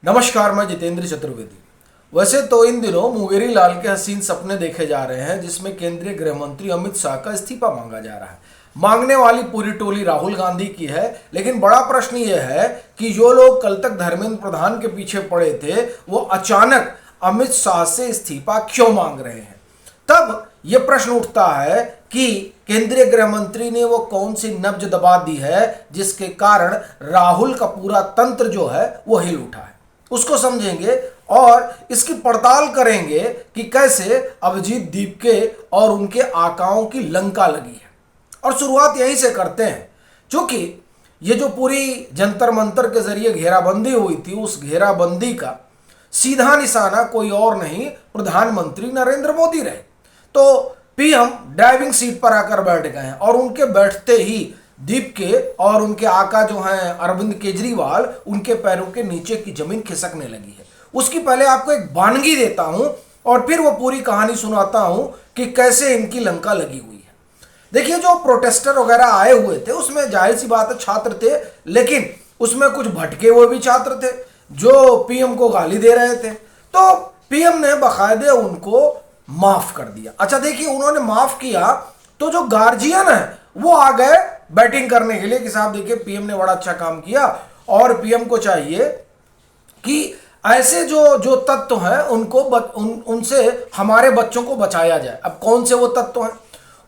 नमस्कार, मैं जितेंद्र चतुर्वेदी। वैसे तो इन दिनों मुंगेरी लाल के हसीन सपने देखे जा रहे हैं, जिसमें केंद्रीय गृह मंत्री अमित शाह का इस्तीफा मांगा जा रहा है। मांगने वाली पूरी टोली राहुल गांधी की है, लेकिन बड़ा प्रश्न यह है कि जो लोग कल तक धर्मेंद्र प्रधान के पीछे पड़े थे, वो अचानक अमित शाह से इस्तीफा क्यों मांग रहे हैं। तब यह प्रश्न उठता है कि केंद्रीय गृह मंत्री ने वो कौन सी नब्ज दबा दी है जिसके कारण राहुल का पूरा तंत्र जो है वो हिल उठा है। उसको समझेंगे और इसकी पड़ताल करेंगे कि कैसे अभिजीत दीपके और उनके आकाओं की लंका लगी है। और शुरुआत यहीं से करते हैं, क्योंकि ये जो पूरी जंतर मंतर के जरिए घेराबंदी हुई थी, उस घेराबंदी का सीधा निशाना कोई और नहीं, प्रधानमंत्री नरेंद्र मोदी रहे। तो पीएम ड्राइविंग सीट पर आकर बैठ गए हैं और उनके बैठते ही दीपके और उनके आका जो हैं अरविंद केजरीवाल, उनके पैरों के नीचे की जमीन खिसकने लगी है। उसकी पहले आपको एक वानगी देता हूं और फिर वो पूरी कहानी सुनाता हूं कि कैसे इनकी लंका लगी हुई है। देखिए, जो प्रोटेस्टर वगैरह आए हुए थे उसमें जाहिर सी बात है छात्र थे, लेकिन उसमें कुछ भटके हुए भी छात्र थे जो पीएम को गाली दे रहे थे। तो पीएम ने बाकायदे उनको माफ कर दिया। अच्छा देखिए, उन्होंने माफ किया तो जो गार्जियन है वो आ गए बैटिंग करने के लिए कि साहब देखिए पीएम ने बड़ा अच्छा काम किया और पीएम को चाहिए कि ऐसे जो तत्व हैं उनको उनसे हमारे बच्चों को बचाया जाए। अब कौन से वो तत्व हैं?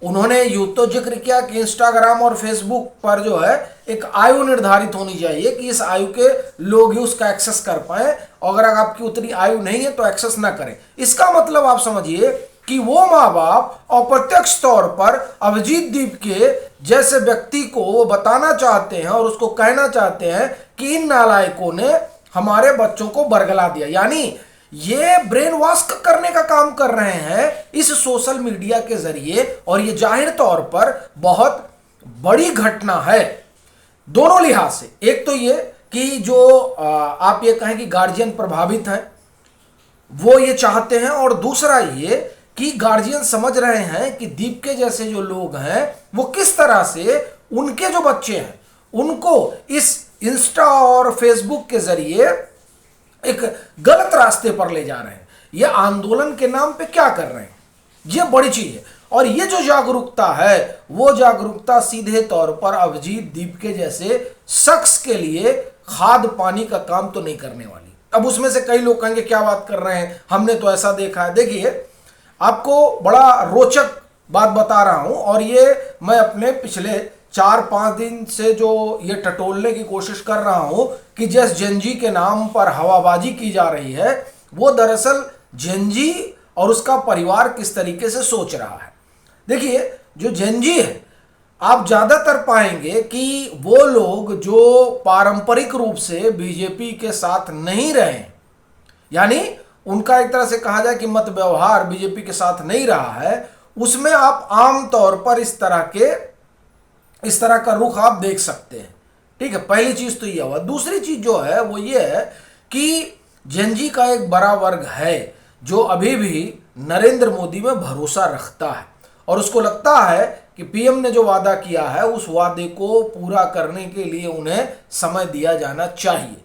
उन्होंने यूं तो जिक्र किया कि इंस्टाग्राम और फेसबुक पर जो है एक आयु निर्धारित होनी चाहिए कि इस आयु के लोग ही उसका एक्सेस कर पाए, और अगर आपकी उतनी आयु नहीं है तो एक्सेस ना करें। इसका मतलब आप समझिए कि वो माँ बाप अप्रत्यक्ष तौर पर अभिजीत दीपके जैसे व्यक्ति को वो बताना चाहते हैं और उसको कहना चाहते हैं कि इन नालायकों ने हमारे बच्चों को बरगला दिया, यानी ये ब्रेन वॉश करने का काम कर रहे हैं इस सोशल मीडिया के जरिए। और ये जाहिर तौर पर बहुत बड़ी घटना है दोनों लिहाज से। एक तो ये कि जो आप ये कहें कि गार्जियन प्रभावित हैं वो ये चाहते हैं, और दूसरा ये कि गार्जियन समझ रहे हैं कि दीपके जैसे जो लोग हैं वो किस तरह से उनके जो बच्चे हैं उनको इस इंस्टा और फेसबुक के जरिए एक गलत रास्ते पर ले जा रहे हैं। ये आंदोलन के नाम पे क्या कर रहे हैं, ये बड़ी चीज है। और ये जो जागरूकता है वो जागरूकता सीधे तौर पर अभिजीत दीपके जैसे शख्स के लिए खाद पानी का काम तो नहीं करने वाली। अब उसमें से कई लोग कहेंगे क्या बात कर रहे हैं, हमने तो ऐसा देखा है। देखिए, आपको बड़ा रोचक बात बता रहा हूं, और ये मैं अपने पिछले 4-5 दिन से जो ये टटोलने की कोशिश कर रहा हूं कि जिस जेनजी के नाम पर हवाबाजी की जा रही है वो दरअसल जेनजी और उसका परिवार किस तरीके से सोच रहा है। देखिए, जो जेनजी है आप ज्यादातर पाएंगे कि वो लोग जो पारंपरिक रूप से बीजेपी के साथ नहीं रहे, यानी उनका एक तरह से कहा जाए कि मत व्यवहार बीजेपी के साथ नहीं रहा है, उसमें आप आम तौर पर इस तरह का रुख आप देख सकते हैं। ठीक है, पहली चीज तो यह हुआ। दूसरी चीज जो है वो ये है कि जेनजी का एक बड़ा वर्ग है जो अभी भी नरेंद्र मोदी में भरोसा रखता है और उसको लगता है कि पीएम ने जो वादा किया है उस वादे को पूरा करने के लिए उन्हें समय दिया जाना चाहिए।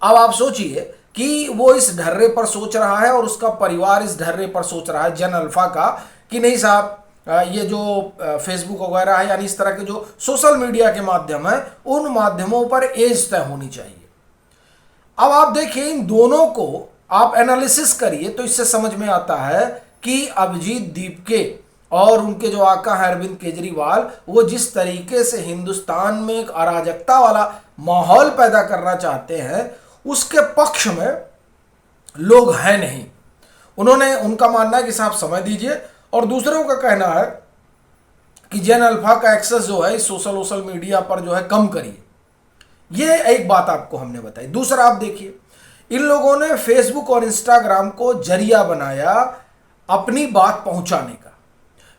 अब आप सोचिए कि वो इस ढर्रे पर सोच रहा है और उसका परिवार इस ढर्रे पर सोच रहा है, जन अल्फा का, कि नहीं साहब ये जो फेसबुक वगैरह है, यानी इस तरह के जो सोशल मीडिया के माध्यम है, उन माध्यमों पर एज तय होनी चाहिए। अब आप देखिए, इन दोनों को आप एनालिसिस करिए तो इससे समझ में आता है कि अभिजीत दीपके और उनके जो आका है अरविंद केजरीवाल, वो जिस तरीके से हिंदुस्तान में एक अराजकता वाला माहौल पैदा करना चाहते हैं उसके पक्ष में लोग हैं नहीं। उनका मानना है कि साहब समय दीजिए, और दूसरों का कहना है कि जन अल्फा का एक्सेस जो है इस सोशल मीडिया पर जो है कम करिए। ये एक बात आपको हमने बताई। दूसरा आप देखिए, इन लोगों ने फेसबुक और इंस्टाग्राम को जरिया बनाया अपनी बात पहुंचाने का।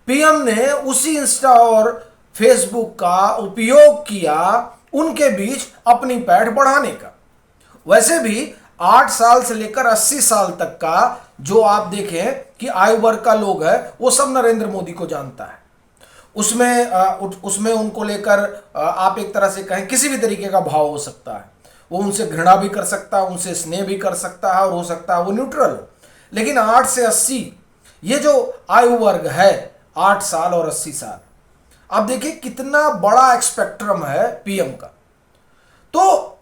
पीएम ने उसी इंस्टा और फेसबुक का उपयोग किया उनके बीच अपनी पैठ बढ़ाने का। वैसे भी 8 साल से लेकर 80 साल तक का जो आप देखें कि आयु वर्ग का लोग है वो सब नरेंद्र मोदी को जानता है। उसमें उनको लेकर आप एक तरह से कहें किसी भी तरीके का भाव हो सकता है। वो उनसे घृणा भी कर सकता है, उनसे स्नेह भी कर सकता है, और हो सकता है वो न्यूट्रल हो। लेकिन 8 से 80 ये जो आयु वर्ग है, 8 साल और 80 साल, अब देखिए कितना बड़ा एक स्पेक्ट्रम है पीएम का। तो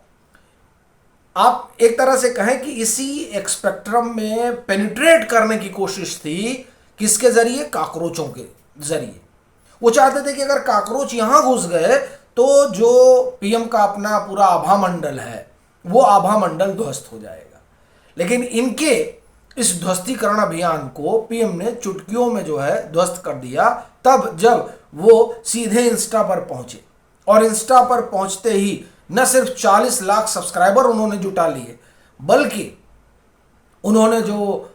आप एक तरह से कहें कि इसी एक स्पेक्ट्रम में पेनिट्रेट करने की कोशिश थी, किसके जरिए? काकरोचों के जरिए। वो चाहते थे कि अगर काकरोच यहां घुस गए तो जो पीएम का अपना पूरा आभा मंडल है वो आभा मंडल ध्वस्त हो जाएगा। लेकिन इनके इस ध्वस्तीकरण अभियान को पीएम ने चुटकियों में जो है ध्वस्त कर दिया, तब जब वो सीधे इंस्टा पर पहुंचे। और इंस्टा पर पहुंचते ही न सिर्फ 40 लाख सब्सक्राइबर उन्होंने जुटा लिए, बल्कि उन्होंने जो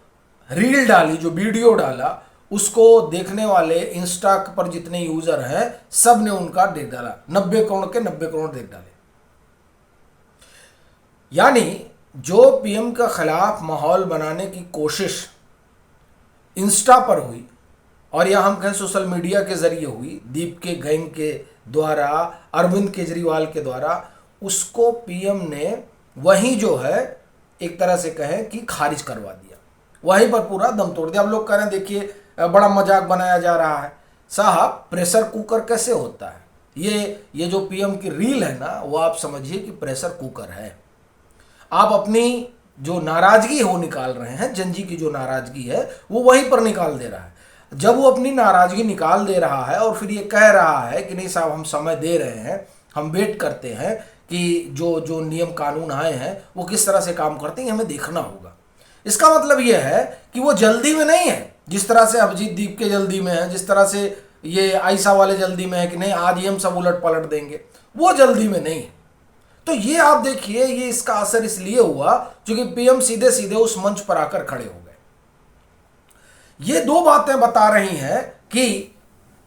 रील डाली, जो वीडियो डाला, उसको देखने वाले इंस्टा पर जितने यूजर हैं सब ने उनका देख डाला। 90 करोड़ के 90 करोड़ देख डाले। यानी जो पीएम के खिलाफ माहौल बनाने की कोशिश इंस्टा पर हुई, और या हम कहें सोशल मीडिया के जरिए हुई, दीप के गैंग के द्वारा, अरविंद केजरीवाल के द्वारा, उसको पीएम ने वहीं जो है एक तरह से कहें कि खारिज करवा दिया, वहीं पर पूरा दम तोड़ दिया। अब लोग कह रहे हैं देखिए बड़ा मजाक बनाया जा रहा है। साहब, प्रेशर कुकर कैसे होता है? ये जो पीएम की रील है ना, वो आप समझिए कि प्रेशर कुकर है। आप अपनी जो नाराजगी हो निकाल रहे हैं, जनजी की जो नाराजगी है वो वहीं पर निकाल दे रहा है। जब वो अपनी नाराजगी निकाल दे रहा है और फिर ये कह रहा है कि नहीं साहब हम समय दे रहे हैं, हम वेट करते हैं कि जो जो नियम कानून आए हैं वो किस तरह से काम करते हैं, हमें देखना होगा। इसका मतलब यह है कि वो जल्दी में नहीं है, जिस तरह से अभिजीत दीप के जल्दी में है, जिस तरह से ये आयशा वाले जल्दी में है कि नहीं आज ही हम सब उलट पलट देंगे, वो जल्दी में नहीं है। तो ये आप देखिए, ये इसका असर इसलिए हुआ क्योंकि पीएम सीधे सीधे उस मंच पर आकर खड़े हो गए। ये दो बातें बता रही हैं कि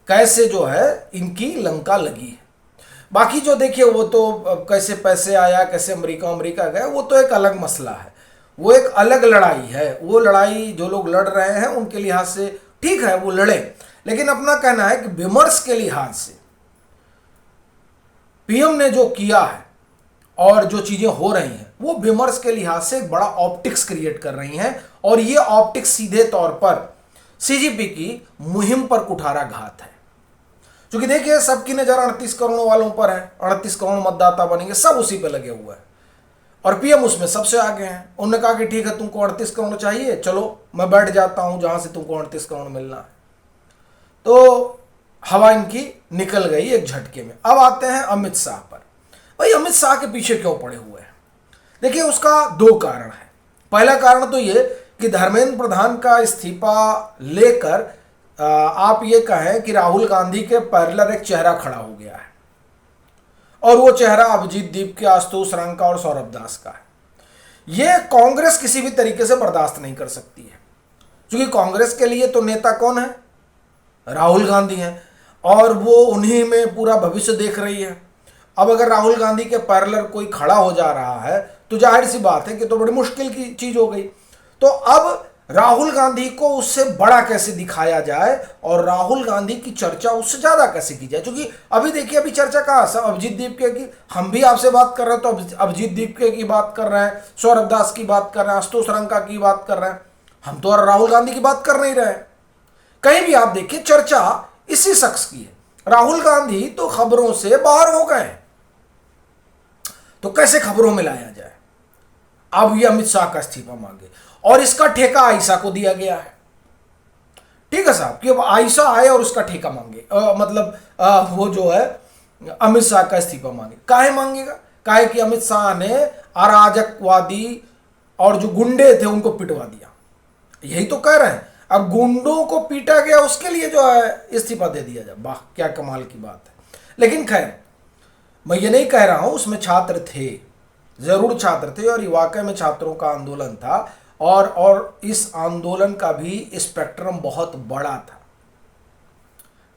कैसे जो है इनकी लंका लगी है। बाकी जो देखिए वो तो कैसे पैसे आया, कैसे अमेरिका गए, वो तो एक अलग मसला है, वो एक अलग लड़ाई है। वो लड़ाई जो लोग लड़ रहे हैं उनके लिहाज से ठीक है, वो लड़े। लेकिन अपना कहना है कि विमर्श के लिहाज से पीएम ने जो किया है और जो चीजें हो रही हैं वो विमर्श के लिहाज से एक बड़ा ऑप्टिक्स क्रिएट कर रही हैं, और ये ऑप्टिक्स सीधे तौर पर सीजीपी की मुहिम पर कुठारा घात है। क्योंकि देखिए सबकी नजर 38 करोड़ वालों पर है, 38 करोड़ मतदाता बनेंगे, सब उसी पे लगे हुए हैं और पीएम उसमें सबसे आगे हैं। उन्होंने कहा कि ठीक है तुमको 38 करोड़ चाहिए, चलो मैं बैठ जाता हूं जहां से तुमको 38 करोड़ मिलना है। तो हवा इनकी निकल गई एक झटके में। अब आते हैं अमित शाह पर। भाई अमित शाह के पीछे क्यों पड़े हुए हैं? देखिए उसका दो कारण है। पहला कारण तो ये कि धर्मेंद्र प्रधान का इस्तीफा लेकर आप ये कहें कि राहुल गांधी के पैरेलल एक चेहरा खड़ा हो गया है, और वो चेहरा अभिजीत दीप के, आशुतोष रंका और सौरभ दास का है। ये कांग्रेस किसी भी तरीके से बर्दाश्त नहीं कर सकती है, क्योंकि कांग्रेस के लिए तो नेता कौन है? राहुल गांधी हैं, और वो उन्हीं में पूरा भविष्य देख रही है। अब अगर राहुल गांधी के पैरेलल कोई खड़ा हो जा रहा है तो जाहिर सी बात है कि तो बड़ी मुश्किल की चीज हो गई। तो अब राहुल गांधी को उससे बड़ा कैसे दिखाया जाए और राहुल गांधी की चर्चा उससे ज्यादा कैसे की जाए? क्योंकि अभी देखिए अभी चर्चा कहाँ सब अभिजीत दीपके की, हम भी आपसे बात कर रहे हैं तो अभिजीत दीपके की बात कर रहे हैं, सौरभ दास की बात कर रहे हैं, आशुतोष रंका की बात कर रहे हैं, हम तो राहुल गांधी की बात कर नहीं रहे। कहीं भी आप देखिए चर्चा इसी शख्स की है। राहुल गांधी तो खबरों से बाहर हो गए, तो कैसे खबरों में लाया जाए? अब ये अमित शाह का इस्तीफा मांगे और इसका ठेका आयशा को दिया गया है। ठीक है साहब, कि अब आयशा आए और उसका ठेका मांगे, वो जो है अमित शाह का इस्तीफा मांगे। काहे मांगेगा? काहे कि अमित शाह ने अराजकवादी और जो गुंडे थे उनको पिटवा दिया, यही तो कह रहे हैं। अब गुंडों को पीटा गया, उसके लिए जो है इस्तीफा दे दिया जाए। वाह क्या कमाल की बात है। लेकिन खैर मैं ये नहीं कह रहा हूं, उसमें छात्र थे, जरूर छात्र थे, और वाकई में छात्रों का आंदोलन था, और इस आंदोलन का भी स्पेक्ट्रम बहुत बड़ा था।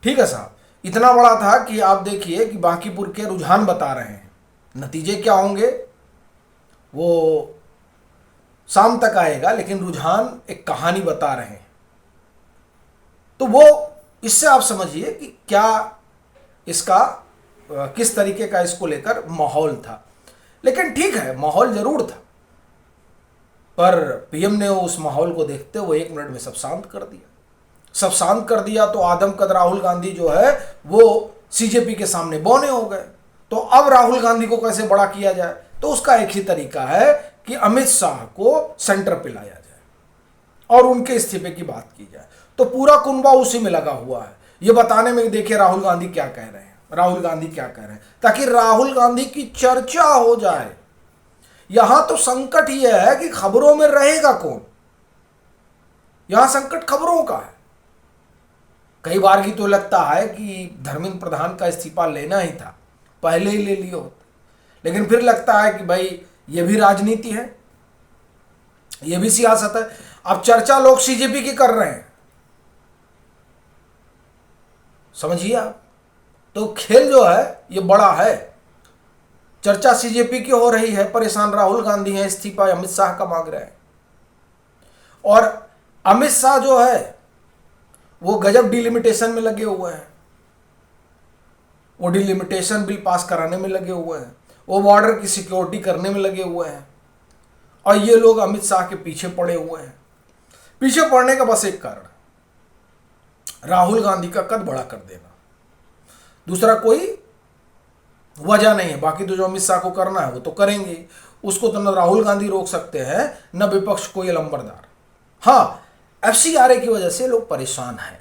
ठीक है साहब, इतना बड़ा था कि आप देखिए कि बांकीपुर के रुझान बता रहे हैं, नतीजे क्या होंगे वो शाम तक आएगा, लेकिन रुझान एक कहानी बता रहे हैं। तो वो इससे आप समझिए कि क्या इसका किस तरीके का इसको लेकर माहौल था। लेकिन ठीक है, माहौल जरूर था, पर पीएम ने उस माहौल को देखते हुए 1 मिनट में सब शांत कर दिया। सब शांत कर दिया तो आदमकद राहुल गांधी जो है वो सीजेपी के सामने बौने हो गए। तो अब राहुल गांधी को कैसे बड़ा किया जाए? तो उसका एक ही तरीका है कि अमित शाह को सेंटर पे लाया जाए और उनके इस्तीफे की बात की जाए। तो पूरा कुनबा उसी में लगा हुआ है, ये बताने में देखिए राहुल गांधी क्या कह रहे हैं, राहुल गांधी क्या कह रहे हैं, ताकि राहुल गांधी की चर्चा हो जाए। यहां तो संकट यह है कि खबरों में रहेगा कौन? यहां संकट खबरों का है। कई बार की तो लगता है कि धर्मेंद्र प्रधान का इस्तीफा लेना ही था, पहले ही ले लिया होता, लेकिन फिर लगता है कि भाई ये भी राजनीति है, ये भी सियासत है। अब चर्चा लोग सीजेपी की कर रहे हैं, समझिए आप। तो खेल जो है ये बड़ा है। चर्चा सीजेपी की हो रही है, परेशान राहुल गांधी हैं, इस्तीफा अमित शाह का मांग रहे हैं। और अमित शाह जो है वो गजब डिलिमिटेशन में लगे हुए हैं, वो डिलिमिटेशन बिल पास कराने में लगे हुए हैं, वो बॉर्डर की सिक्योरिटी करने में लगे हुए हैं। और ये लोग अमित शाह के पीछे पड़े हुए हैं। पीछे पड़ने का बस एक कारण, राहुल गांधी का कद बड़ा कर देना, दूसरा कोई वजह नहीं है। बाकी तो जो अमित शाह को करना है वो तो करेंगे, उसको तो न राहुल गांधी रोक सकते हैं न विपक्ष कोई लंबरदार। हाँ, एफसीआरए की वजह से लोग परेशान हैं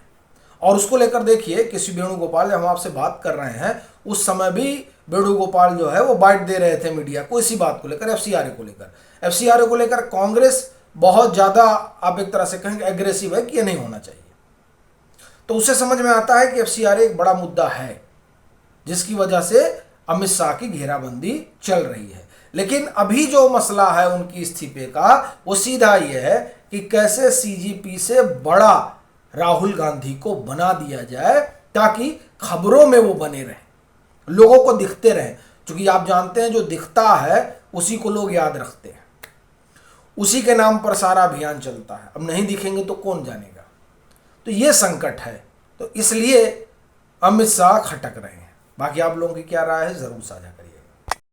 और उसको लेकर देखिए किसी वेणुगोपाल, जब हम आपसे बात कर रहे हैं उस समय भी वेणुगोपाल जो है वो बाइट दे रहे थे मीडिया को इसी बात को लेकर, एफसीआरए को लेकर। एफसीआरए को लेकर कांग्रेस बहुत ज़्यादा, आप एक तरह से कहेंगे एग्रेसिव है कि ये नहीं होना चाहिए। तो उससे समझ में आता है कि एफसीआरए एक बड़ा मुद्दा है जिसकी वजह से अमित शाह की घेराबंदी चल रही है। लेकिन अभी जो मसला है उनकी इस्तीफे का, वो सीधा ये है कि कैसे सीजेपी से बड़ा राहुल गांधी को बना दिया जाए ताकि खबरों में वो बने रहें, लोगों को दिखते रहें। क्योंकि आप जानते हैं जो दिखता है उसी को लोग याद रखते हैं, उसी के नाम पर सारा अभियान चलता है। अब नहीं दिखेंगे तो कौन जानेगा। तो ये संकट है, तो इसलिए अमित शाह खटक रहे हैं। बाकी आप लोगों की क्या राय है जरूर साझा करिए।